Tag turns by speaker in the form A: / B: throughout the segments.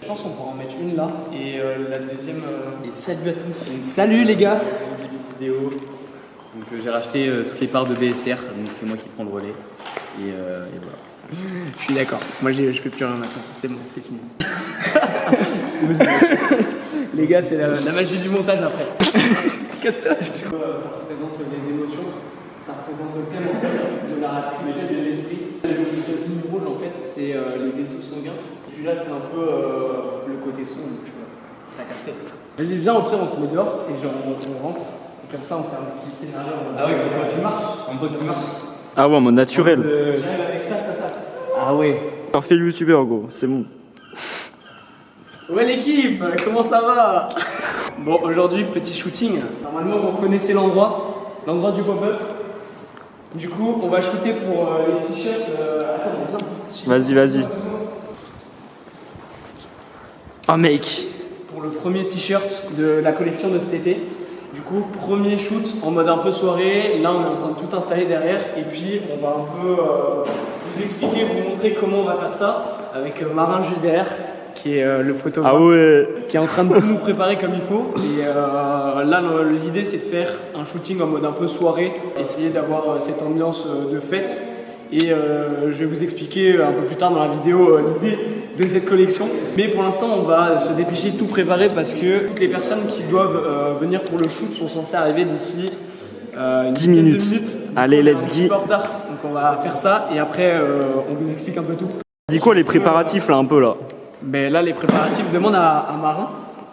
A: Je pense qu'on pourra en mettre une là et la deuxième. Et salut à tous. Donc, salut les gars.
B: Vidéo. Donc j'ai racheté toutes les parts de BSR, donc c'est moi qui prends le relais. Et voilà.
A: Je suis d'accord. Moi je fais plus rien maintenant. C'est bon, c'est fini. Les gars, c'est la magie du montage après. Casse-toi. Ça représente les émotions. Ça représente le thème en fait de la tristesse de l'esprit. Le petit ligne rouge en fait, c'est les vaisseaux sanguins. Et puis là, c'est un peu le côté sombre, tu vois. T'as capté. Vas-y, viens, au pire, on se met dehors et genre on rentre. Et comme ça, on fait un petit scénario.
B: Ah oui,
A: quand tu marches.
B: en mode tu marches.
C: Ah ouais, en mode naturel.
A: J'arrive avec ça, comme ça. Ah ouais.
C: Parfait youtubeur, gros, c'est bon.
A: Ouais l'équipe, comment ça va? Bon, aujourd'hui, petit shooting. Normalement, vous reconnaissez l'endroit du pop-up. Du coup, on va shooter pour les t-shirts. Attends, viens.
C: Vas-y.
A: Ah mec, pour le premier t-shirt de la collection de cet été. Du coup, premier shoot en mode un peu soirée. Là, on est en train de tout installer derrière. Et puis, on va un peu vous expliquer, vous montrer comment on va faire ça. Avec Marin juste derrière, qui est le photographe.
C: Ah ouais.
A: Qui est en train de tout nous préparer comme il faut. Et là, l'idée, c'est de faire un shooting en mode un peu soirée. Essayer d'avoir cette ambiance de fête. Et je vais vous expliquer un peu plus tard dans la vidéo l'idée de cette collection. Mais pour l'instant, on va se dépêcher de tout préparer parce que toutes les personnes qui doivent venir pour le shoot sont censées arriver d'ici
C: 10 minutes. Allez, let's go.
A: Un petit peu en retard. Donc on va faire ça et après on vous explique un peu tout.
C: Dis quoi les préparatifs là, un peu là?
A: Ben là, les préparatifs, demande à Marin.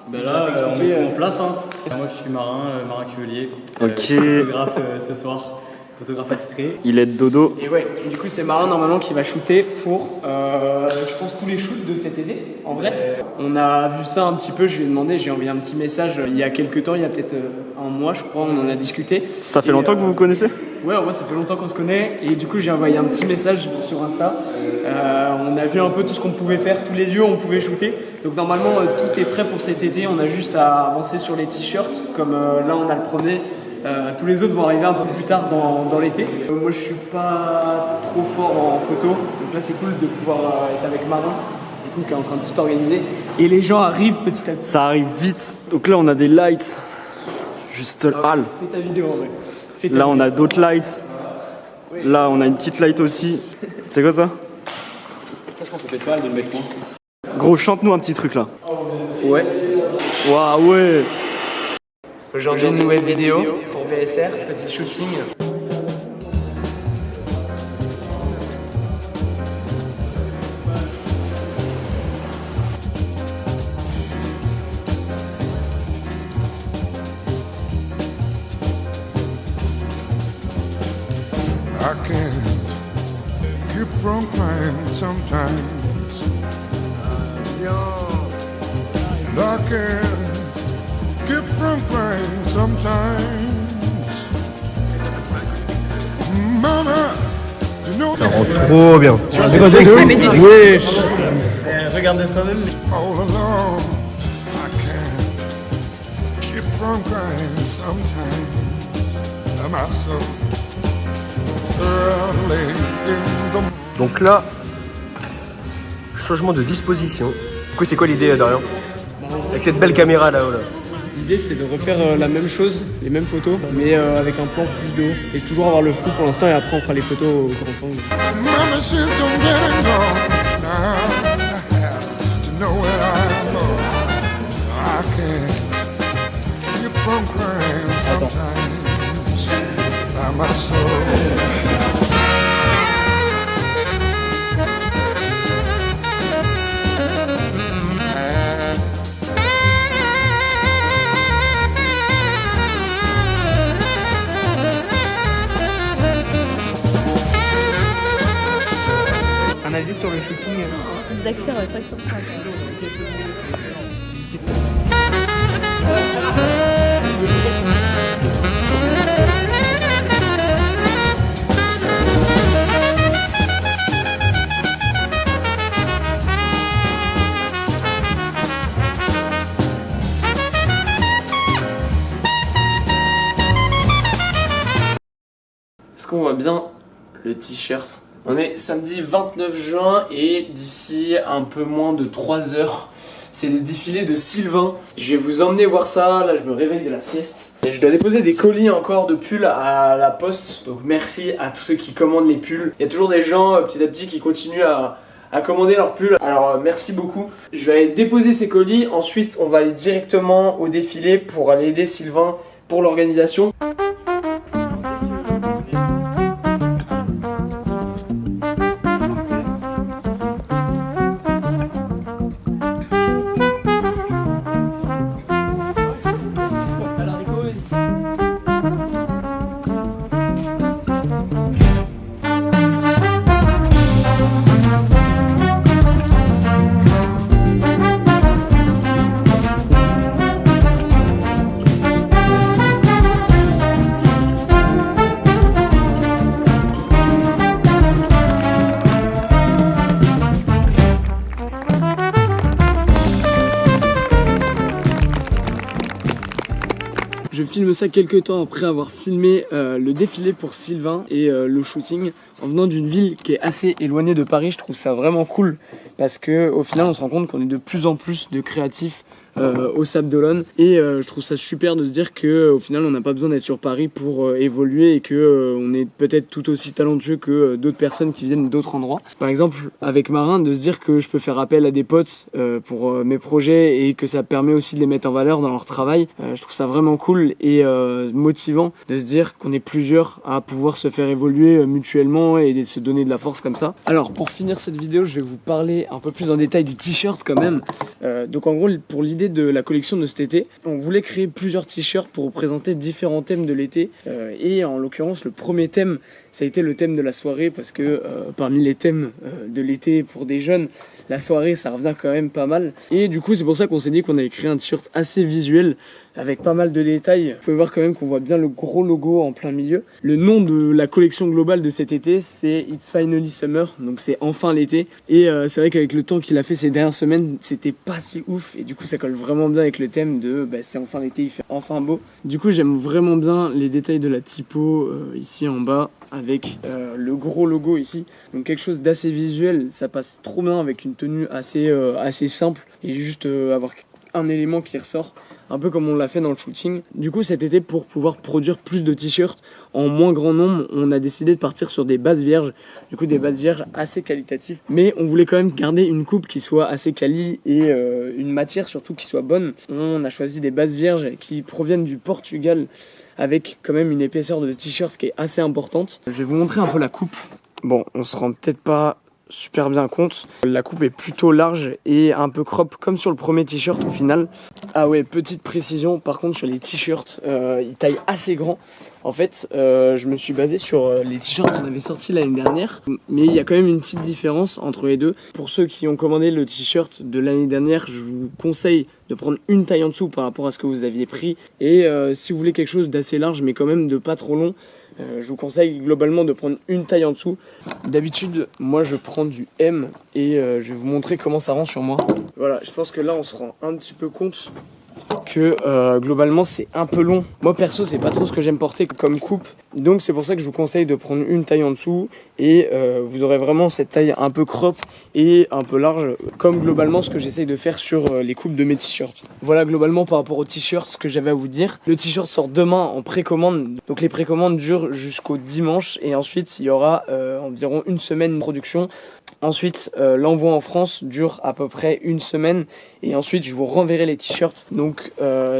B: Ben là, on est tout en place. Hein. Moi je suis Marin Cuvelier.
C: Ok.
B: Photographe ce soir. Photographe attitré.
C: Il est de dodo.
A: Et ouais, du coup c'est Marin normalement qui va shooter pour, je pense, tous les shoots de cet été, en vrai. On a vu ça un petit peu, je lui ai demandé, j'ai envoyé un petit message il y a quelques temps, il y a peut-être un mois je crois, on en a discuté.
C: Ça fait longtemps que vous vous connaissez?
A: Ouais, ça fait longtemps qu'on se connaît et du coup j'ai envoyé un petit message sur Insta. On a vu un peu tout ce qu'on pouvait faire, tous les lieux où on pouvait shooter. Donc normalement tout est prêt pour cet été, on a juste à avancer sur les t-shirts, comme là on a le premier. Tous les autres vont arriver un peu plus tard dans l'été. Moi je suis pas trop fort en photo, donc là c'est cool de pouvoir être avec Marin, du coup, qui est en train de tout organiser. Et les gens arrivent petit à petit.
C: Ça arrive vite. Donc là on a des lights. Juste là.
A: Fais ta vidéo en vrai.
C: Là on a d'autres lights. Là on a une petite light aussi. C'est quoi ça?
B: Franchement ça fait pas mal de le mettre.
C: Gros, chante-nous un petit truc là.
A: Ouais.
C: Waouh ouais.
A: Aujourd'hui une nouvelle vidéo pour VSR, petit shooting.
D: I can't keep from crying sometimes. And I can't keep from crying sometimes. Mama, you know
C: Trop bien.
A: Wesh.
B: Regarde toi-même.
D: all along. I can't keep from crying sometimes. Am I so early in the
E: Donc là, changement de disposition. Du coup, c'est quoi l'idée, Dorian? Avec cette belle caméra là-haut là.
A: L'idée c'est de refaire la même chose, les mêmes photos, mais avec un plan plus de haut. Et toujours avoir le flou pour l'instant et après on fera les photos au grand angle.
D: Mama, she's gonna get it wrong now. I have to know where I'm on. I can't keep from crying sometimes. By my soul.
A: Un avis sur le shooting?
F: Les acteurs 5 sur 5.
A: Est-ce qu'on voit bien le t-shirt? On est samedi 29 juin et d'ici un peu moins de 3 heures, c'est le défilé de Sylvain. Je vais vous emmener voir ça, là je me réveille de la sieste. Et je dois déposer des colis encore de pulls à la poste, donc merci à tous ceux qui commandent les pulls. Il y a toujours des gens petit à petit qui continuent à commander leurs pulls, alors merci beaucoup. Je vais aller déposer ces colis, ensuite on va aller directement au défilé pour aller aider Sylvain pour l'organisation. Je filme ça quelques temps après avoir filmé le défilé pour Sylvain et le shooting. En venant d'une ville qui est assez éloignée de Paris, je trouve ça vraiment cool parce que au final on se rend compte qu'on est de plus en plus de créatifs au Sable d'Olonne et je trouve ça super de se dire que au final on n'a pas besoin d'être sur Paris pour évoluer et que on est peut-être tout aussi talentueux que d'autres personnes qui viennent d'autres endroits. Par exemple avec Marin, de se dire que je peux faire appel à des potes pour mes projets et que ça permet aussi de les mettre en valeur dans leur travail, je trouve ça vraiment cool et motivant de se dire qu'on est plusieurs à pouvoir se faire évoluer mutuellement et de se donner de la force comme ça. Alors pour finir cette vidéo, je vais vous parler un peu plus en détail du t-shirt quand même. Donc en gros, pour l'idée de la collection de cet été, on voulait créer plusieurs t-shirts pour représenter différents thèmes de l'été et en l'occurrence le premier thème ça a été le thème de la soirée parce que parmi les thèmes de l'été pour des jeunes, la soirée ça revient quand même pas mal et du coup c'est pour ça qu'on s'est dit qu'on allait créer un t-shirt assez visuel avec pas mal de détails. Vous pouvez voir quand même qu'on voit bien le gros logo en plein milieu. Le nom de la collection globale de cet été c'est It's Finally Summer, donc c'est enfin l'été et c'est vrai qu'avec le temps qu'il a fait ces dernières semaines c'était pas si ouf et du coup ça colle vraiment bien avec le thème de c'est enfin l'été, il fait enfin beau. Du coup j'aime vraiment bien les détails de la typo ici en bas avec le gros logo ici, donc quelque chose d'assez visuel, ça passe trop bien avec une tenue assez simple et juste avoir un élément qui ressort, un peu comme on l'a fait dans le shooting. Du coup cet été, pour pouvoir produire plus de t-shirts en moins grand nombre, on a décidé de partir sur des bases vierges, du coup des bases vierges assez qualitatives, mais on voulait quand même garder une coupe qui soit assez quali et une matière surtout qui soit bonne. On a choisi des bases vierges qui proviennent du Portugal avec quand même une épaisseur de t-shirt qui est assez importante. Je vais vous montrer un peu la coupe. Bon, on se rend peut-être pas super bien compte. La coupe est plutôt large et un peu crop comme sur le premier t-shirt au final. Ah ouais, petite précision par contre sur les t-shirts, ils taillent assez grand. En fait, je me suis basé sur les t-shirts qu'on avait sortis l'année dernière, mais il y a quand même une petite différence entre les deux. Pour ceux qui ont commandé le t-shirt de l'année dernière, je vous conseille de prendre une taille en dessous par rapport à ce que vous aviez pris. Et si vous voulez quelque chose d'assez large mais quand même de pas trop long, je vous conseille globalement de prendre une taille en dessous. D'habitude, moi je prends du M et je vais vous montrer comment ça rend sur moi. Voilà, je pense que là on se rend un petit peu compte que globalement c'est un peu long. Moi perso c'est pas trop ce que j'aime porter comme coupe, donc c'est pour ça que je vous conseille de prendre une taille en dessous et vous aurez vraiment cette taille un peu crop et un peu large, comme globalement ce que j'essaye de faire sur les coupes de mes t-shirts. Voilà globalement par rapport aux t-shirts ce que j'avais à vous dire. Le t-shirt sort demain en précommande, donc les précommandes durent jusqu'au dimanche et ensuite il y aura environ une semaine de production. Ensuite l'envoi en France dure à peu près une semaine et ensuite je vous renverrai les t-shirts. Donc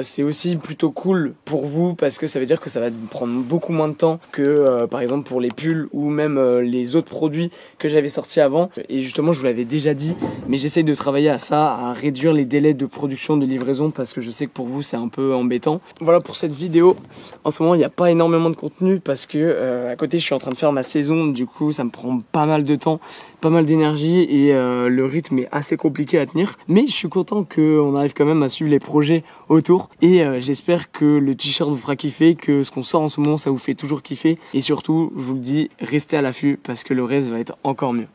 A: c'est aussi plutôt cool pour vous parce que ça veut dire que ça va prendre beaucoup moins de temps que par exemple pour les pulls ou même les autres produits que j'avais sortis avant. Et justement je vous l'avais déjà dit, mais j'essaye de travailler à ça, à réduire les délais de production, de livraison parce que je sais que pour vous c'est un peu embêtant. Voilà pour cette vidéo. En ce moment il n'y a pas énormément de contenu parce que à côté je suis en train de faire ma saison, du coup ça me prend pas mal de temps, pas mal d'énergie et le rythme est assez compliqué à tenir, mais je suis content qu'on arrive quand même à suivre les projets autour et j'espère que le t-shirt vous fera kiffer, que ce qu'on sort en ce moment ça vous fait toujours kiffer et surtout je vous le dis, restez à l'affût parce que le reste va être encore mieux.